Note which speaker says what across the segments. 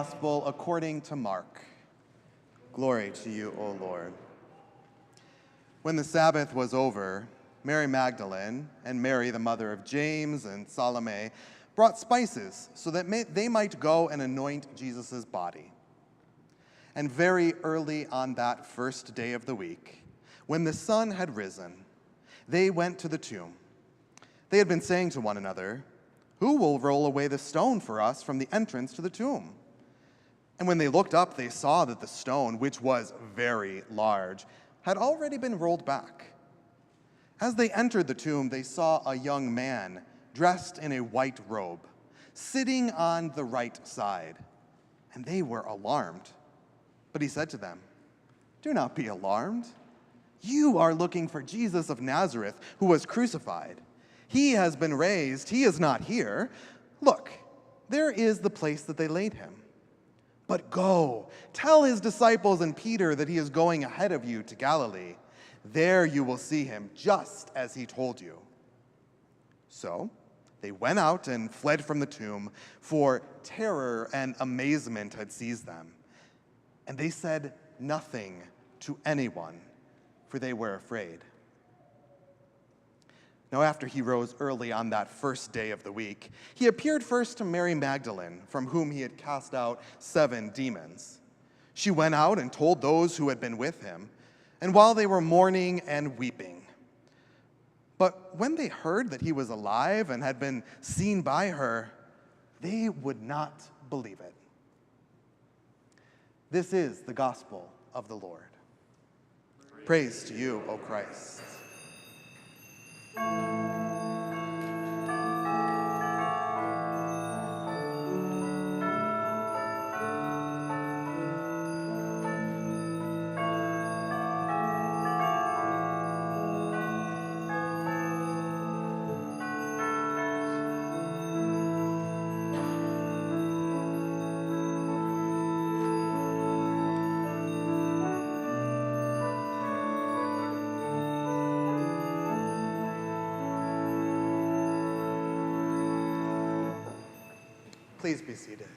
Speaker 1: Gospel according to Mark. Glory to you, O Lord. When the Sabbath was over, Mary Magdalene and Mary, the mother of James and Salome, brought spices so that they might go and anoint Jesus' body. And very early on that first day of the week, when the sun had risen, they went to the tomb. They had been saying to one another, "Who will roll away the stone for us from the entrance to the tomb?" And when they looked up, they saw that the stone, which was very large, had already been rolled back. As they entered the tomb, they saw a young man dressed in a white robe, sitting on the right side, and they were alarmed. But he said to them, "Do not be alarmed. You are looking for Jesus of Nazareth, who was crucified. He has been raised. He is not here. Look, there is the place that they laid him. But go, tell his disciples and Peter that he is going ahead of you to Galilee. There you will see him, just as he told you." So they went out and fled from the tomb, for terror and amazement had seized them. And they said nothing to anyone, for they were afraid. Now, after he rose early on that first day of the week, he appeared first to Mary Magdalene, from whom he had cast out 7 demons. She went out and told those who had been with him, and while they were mourning and weeping. But when they heard that he was alive and had been seen by her, they would not believe it. This is the gospel of the Lord. Praise to you, O Christ. Please be seated.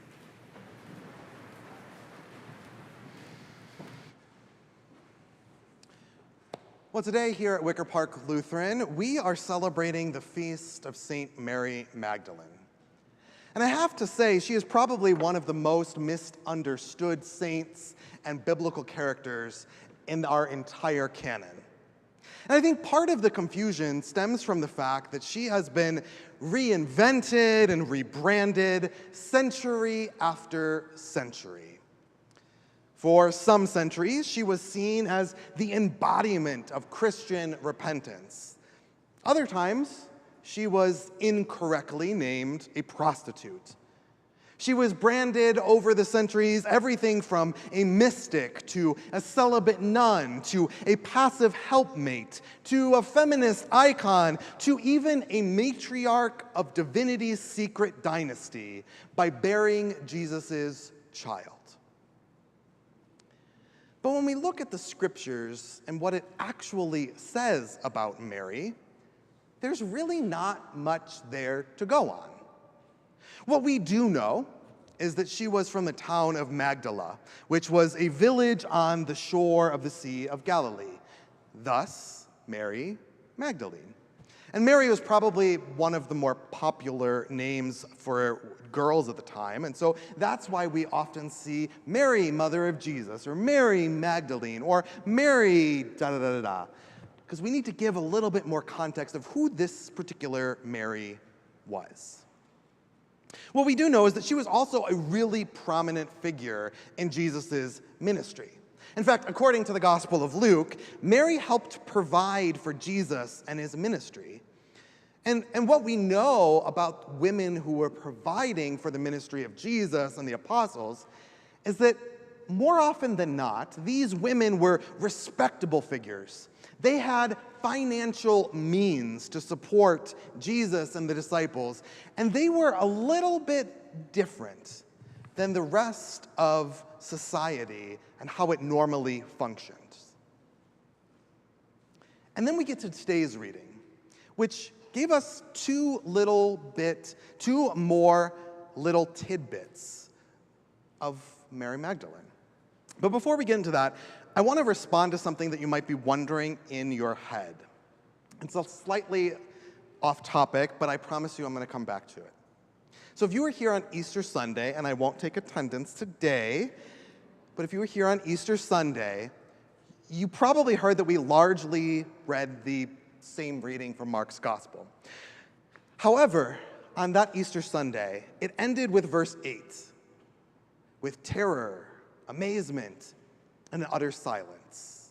Speaker 1: Well, today here at Wicker Park Lutheran, we are celebrating the feast of St. Mary Magdalene. And I have to say, she is probably one of the most misunderstood saints and biblical characters in our entire canon. And I think part of the confusion stems from the fact that she has been reinvented and rebranded century after century. For some centuries, she was seen as the embodiment of Christian repentance. Other times, she was incorrectly named a prostitute. She was branded over the centuries everything from a mystic to a celibate nun to a passive helpmate to a feminist icon to even a matriarch of divinity's secret dynasty by bearing Jesus' child. But when we look at the scriptures and what it actually says about Mary, there's really not much there to go on. What we do know is that she was from the town of Magdala, which was a village on the shore of the Sea of Galilee. Thus, Mary Magdalene. And Mary was probably one of the more popular names for girls at the time, and so that's why we often see Mary, mother of Jesus, or Mary Magdalene, or Mary da-da-da-da-da, because we need to give a little bit more context of who this particular Mary was. What we do know is that she was also a really prominent figure in Jesus' ministry. In fact, according to the Gospel of Luke, Mary helped provide for Jesus and his ministry. And what we know about women who were providing for the ministry of Jesus and the apostles is that more often than not, these women were respectable figures. They had financial means to support Jesus and the disciples, and they were a little bit different than the rest of society and how it normally functions. And then we get to today's reading, which gave us two more little tidbits of Mary Magdalene. But before we get into that, I want to respond to something that you might be wondering in your head. It's a slightly off topic, but I promise you I'm going to come back to it. So if you were here on Easter Sunday, and I won't take attendance today, but if you were here on Easter Sunday, you probably heard that we largely read the same reading from Mark's Gospel. However, on that Easter Sunday, it ended with verse 8, with terror, amazement, and utter silence.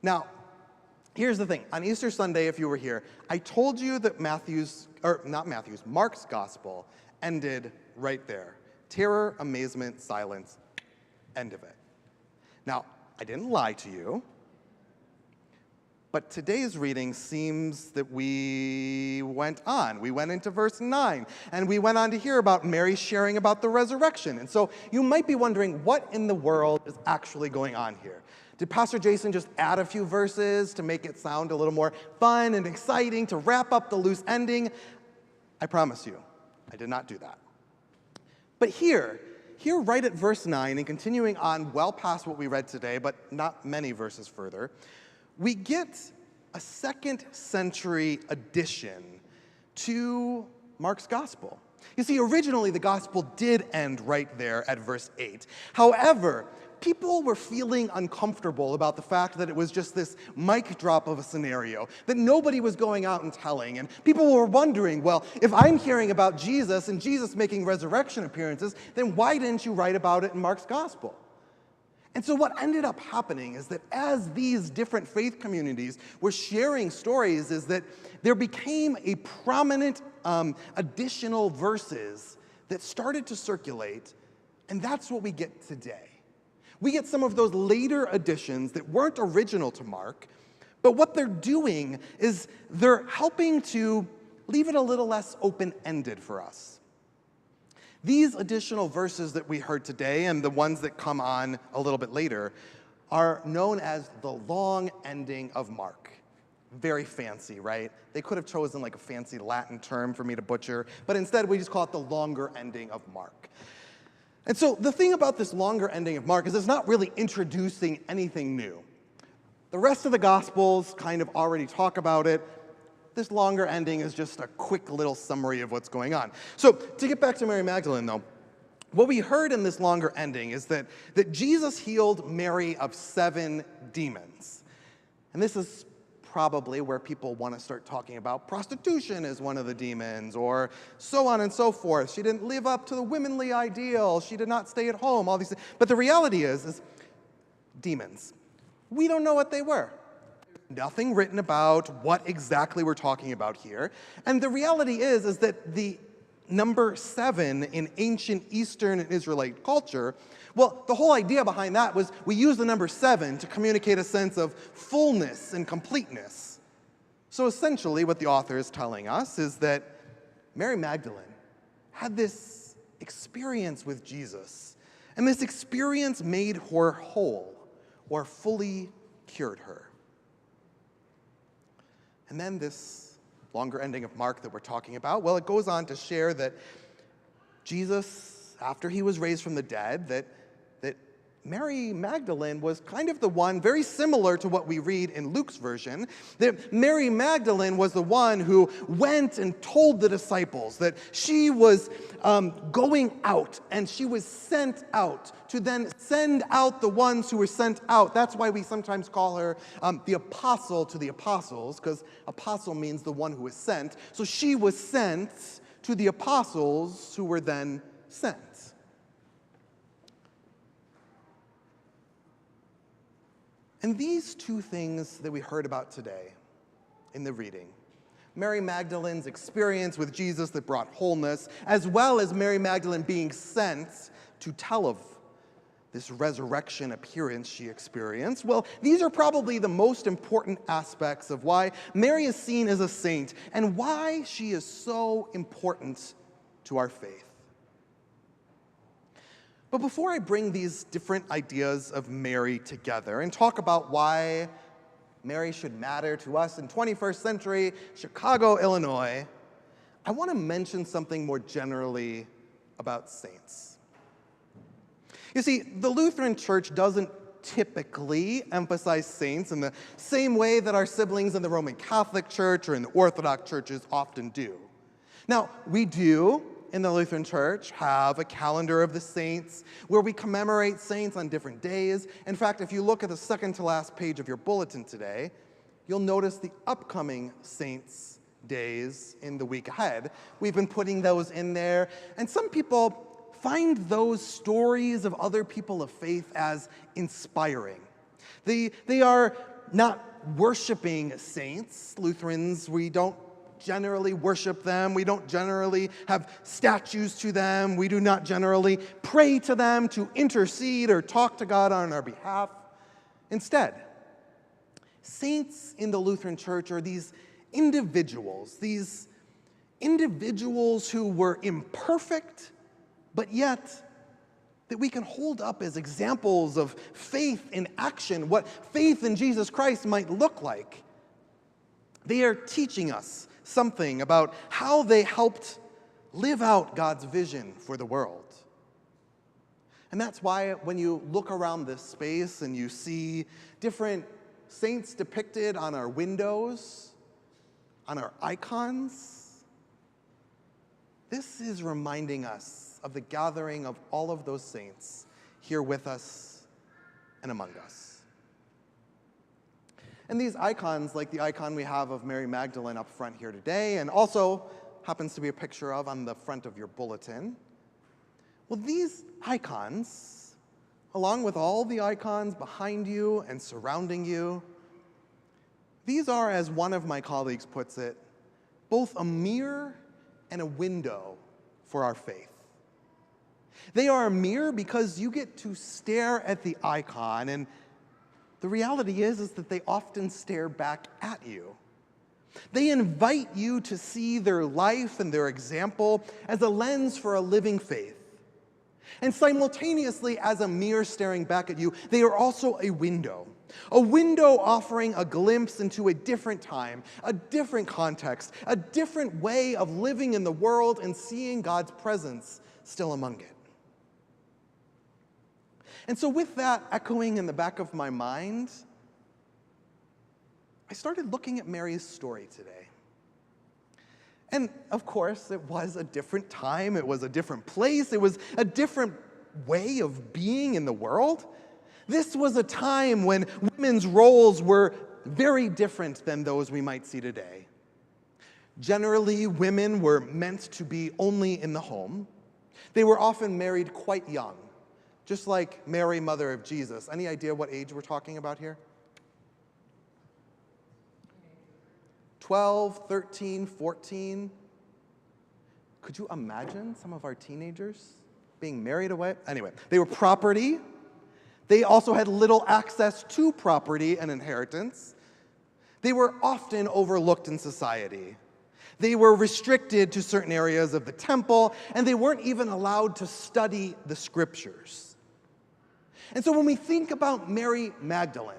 Speaker 1: Now, here's the thing. On Easter Sunday, if you were here, I told you that Mark's Gospel ended right there. Terror, amazement, silence, end of it. Now, I didn't lie to you, but today's reading seems that we went on. We went into verse 9, and we went on to hear about Mary sharing about the resurrection. And so you might be wondering, what in the world is actually going on here? Did Pastor Jason just add a few verses to make it sound a little more fun and exciting, to wrap up the loose ending? I promise you, I did not do that. But here right at verse 9, and continuing on well past what we read today, but not many verses further, we get a 2nd century addition to Mark's Gospel. You see, originally the Gospel did end right there at verse 8. However, people were feeling uncomfortable about the fact that it was just this mic drop of a scenario that nobody was going out and telling. And people were wondering, well, if I'm hearing about Jesus and Jesus making resurrection appearances, then why didn't you write about it in Mark's Gospel? And so what ended up happening is that as these different faith communities were sharing stories, is that there became a prominent additional verses that started to circulate, and that's what we get today. We get some of those later additions that weren't original to Mark, but what they're doing is they're helping to leave it a little less open-ended for us. These additional verses that we heard today, and the ones that come on a little bit later, are known as the long ending of Mark. Very fancy, right? They could have chosen like a fancy Latin term for me to butcher, but instead we just call it the longer ending of Mark. And so the thing about this longer ending of Mark is it's not really introducing anything new. The rest of the Gospels kind of already talk about it. This longer ending is just a quick little summary of what's going on. So to get back to Mary Magdalene, though, what we heard in this longer ending is that Jesus healed Mary of 7 demons. And this is probably where people want to start talking about prostitution as one of the demons, or so on and so forth. She didn't live up to the womanly ideal. She did not stay at home, all these things. But the reality is demons. We don't know what they were. There's nothing written about what exactly we're talking about here. And the reality is that the number 7 in ancient Eastern and Israelite culture, well, the whole idea behind that was we use the number 7 to communicate a sense of fullness and completeness. So essentially what the author is telling us is that Mary Magdalene had this experience with Jesus, and this experience made her whole, or fully cured her. And then this longer ending of Mark that we're talking about, well, it goes on to share that Jesus, after he was raised from the dead, that Mary Magdalene was kind of the one, very similar to what we read in Luke's version, that Mary Magdalene was the one who went and told the disciples that she was going out, and she was sent out to then send out the ones who were sent out. That's why we sometimes call her the apostle to the apostles, because apostle means the one who is sent. So she was sent to the apostles who were then sent. And these two things that we heard about today in the reading, Mary Magdalene's experience with Jesus that brought wholeness, as well as Mary Magdalene being sent to tell of this resurrection appearance she experienced, well, these are probably the most important aspects of why Mary is seen as a saint and why she is so important to our faith. But before I bring these different ideas of Mary together and talk about why Mary should matter to us in 21st century Chicago, Illinois, I want to mention something more generally about saints. You see, the Lutheran Church doesn't typically emphasize saints in the same way that our siblings in the Roman Catholic Church or in the Orthodox churches often do. Now, we do, in the Lutheran Church, have a calendar of the saints where we commemorate saints on different days. In fact, if you look at the second to last page of your bulletin today, you'll notice the upcoming saints' days in the week ahead. We've been putting those in there, and some people find those stories of other people of faith as inspiring. They are not worshiping saints. Lutherans, we don't generally worship them. We don't generally have statues to them. We do not generally pray to them to intercede or talk to God on our behalf. Instead, saints in the Lutheran Church are these individuals who were imperfect, but yet that we can hold up as examples of faith in action, what faith in Jesus Christ might look like. They are teaching us something about how they helped live out God's vision for the world. And that's why when you look around this space and you see different saints depicted on our windows, on our icons, this is reminding us of the gathering of all of those saints here with us and among us. And these icons, like the icon we have of Mary Magdalene up front here today, and also happens to be a picture of on the front of your bulletin, well, these icons, along with all the icons behind you and surrounding you, these are, as one of my colleagues puts it, both a mirror and a window for our faith. They are a mirror because you get to stare at the icon, and the reality is that they often stare back at you. They invite you to see their life and their example as a lens for a living faith. And simultaneously, as a mirror staring back at you, they are also a window offering a glimpse into a different time, a different context, a different way of living in the world and seeing God's presence still among it. And so with that echoing in the back of my mind, I started looking at Mary's story today. And of course, it was a different time, it was a different place, it was a different way of being in the world. This was a time when women's roles were very different than those we might see today. Generally, women were meant to be only in the home. They were often married quite young, just like Mary, mother of Jesus. Any idea what age we're talking about here? 12, 13, 14. Could you imagine some of our teenagers being married away? Anyway, they were property. They also had little access to property and inheritance. They were often overlooked in society. They were restricted to certain areas of the temple, and they weren't even allowed to study the scriptures. And so when we think about Mary Magdalene,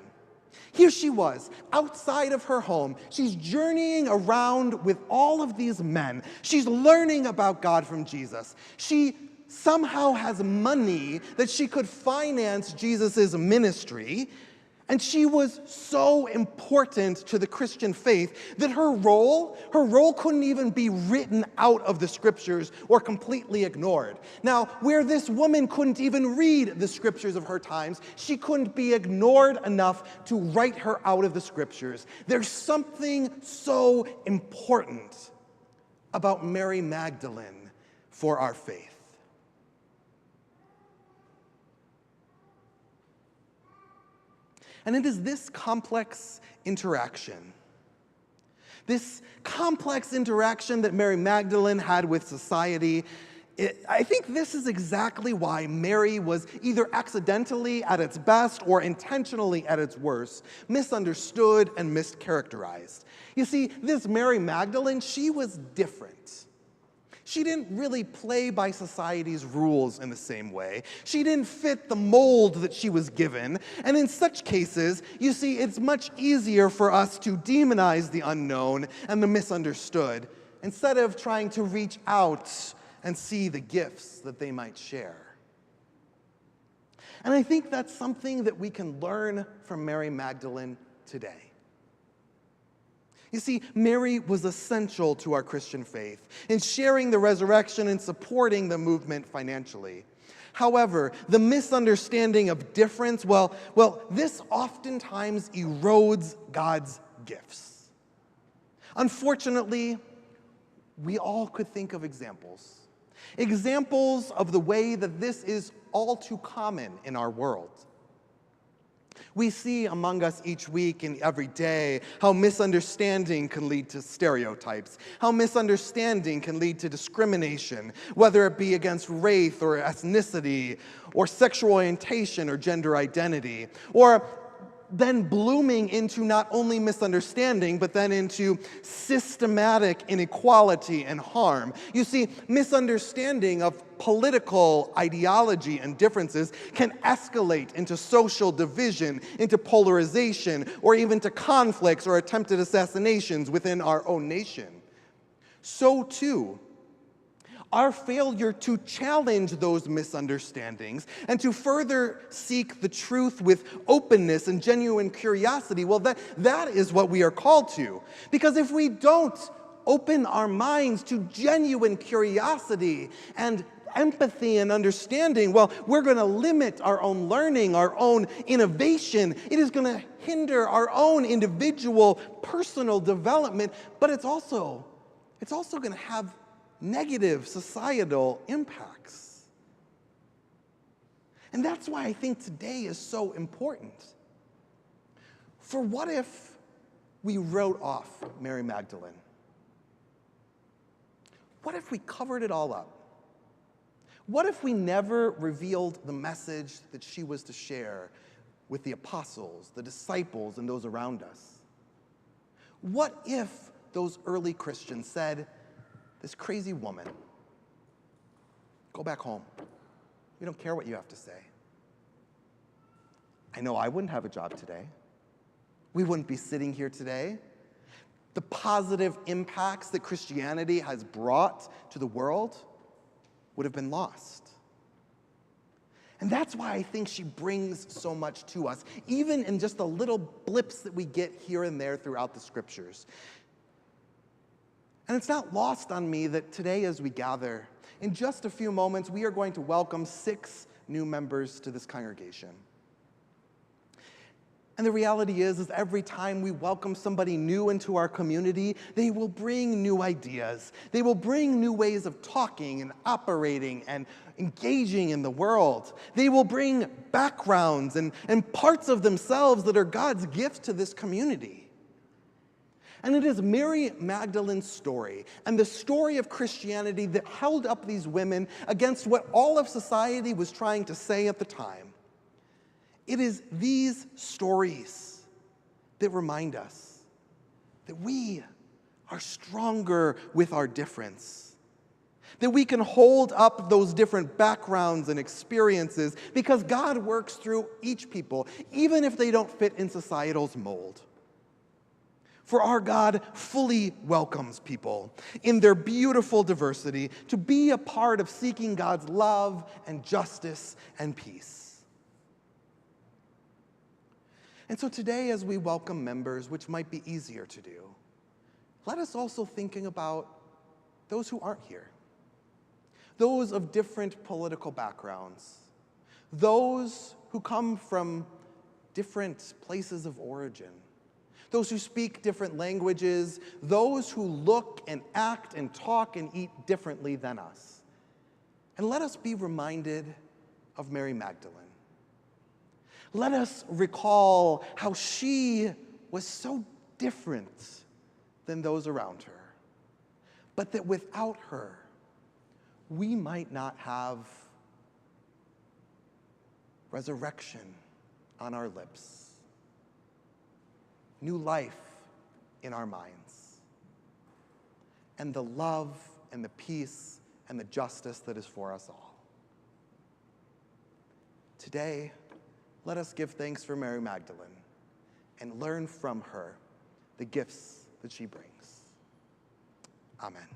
Speaker 1: here she was, outside of her home. She's journeying around with all of these men. She's learning about God from Jesus. She somehow has money that she could finance Jesus' ministry. And she was so important to the Christian faith that her role couldn't even be written out of the scriptures or completely ignored. Now, where this woman couldn't even read the scriptures of her times, she couldn't be ignored enough to write her out of the scriptures. There's something so important about Mary Magdalene for our faith. And it is this complex interaction that Mary Magdalene had with society. I think this is exactly why Mary was either accidentally at its best or intentionally at its worst, misunderstood and mischaracterized. You see, this Mary Magdalene, she was different. She didn't really play by society's rules in the same way. She didn't fit the mold that she was given. And in such cases, you see, it's much easier for us to demonize the unknown and the misunderstood instead of trying to reach out and see the gifts that they might share. And I think that's something that we can learn from Mary Magdalene today. You see, Mary was essential to our Christian faith in sharing the resurrection and supporting the movement financially. However, the misunderstanding of difference, this oftentimes erodes God's gifts. Unfortunately, we all could think of examples of the way that this is all too common in our world. We see among us each week and every day how misunderstanding can lead to stereotypes, how misunderstanding can lead to discrimination, whether it be against race or ethnicity or sexual orientation or gender identity, or then blooming into not only misunderstanding, but then into systematic inequality and harm. You see, misunderstanding of political ideology and differences can escalate into social division, into polarization, or even to conflicts or attempted assassinations within our own nation. So too, our failure to challenge those misunderstandings and to further seek the truth with openness and genuine curiosity, that is what we are called to. Because if we don't open our minds to genuine curiosity and empathy and understanding, we're going to limit our own learning, our own innovation. It is going to hinder our own individual personal development, but it's also going to have negative societal impacts. And that's why I think today is so important. For what if we wrote off Mary Magdalene? What if we covered it all up? What if we never revealed the message that she was to share with the apostles, the disciples, and those around us? What if those early Christians said, "This crazy woman, go back home. We don't care what you have to say"? I know I wouldn't have a job today. We wouldn't be sitting here today. The positive impacts that Christianity has brought to the world would have been lost. And that's why I think she brings so much to us, even in just the little blips that we get here and there throughout the scriptures. And it's not lost on me that today as we gather, in just a few moments, we are going to welcome 6 new members to this congregation. And the reality is every time we welcome somebody new into our community, they will bring new ideas. They will bring new ways of talking and operating and engaging in the world. They will bring backgrounds and parts of themselves that are God's gift to this community. And it is Mary Magdalene's story and the story of Christianity that held up these women against what all of society was trying to say at the time. It is these stories that remind us that we are stronger with our difference, that we can hold up those different backgrounds and experiences because God works through each people, even if they don't fit in societal's mold. For our God fully welcomes people in their beautiful diversity to be a part of seeking God's love and justice and peace. And so today, as we welcome members, which might be easier to do, let us also thinking about those who aren't here, those of different political backgrounds, those who come from different places of origin, those who speak different languages, those who look and act and talk and eat differently than us. And let us be reminded of Mary Magdalene. Let us recall how she was so different than those around her, but that without her, we might not have resurrection on our lips, new life in our minds, and the love and the peace and the justice that is for us all. Today, let us give thanks for Mary Magdalene and learn from her the gifts that she brings. Amen.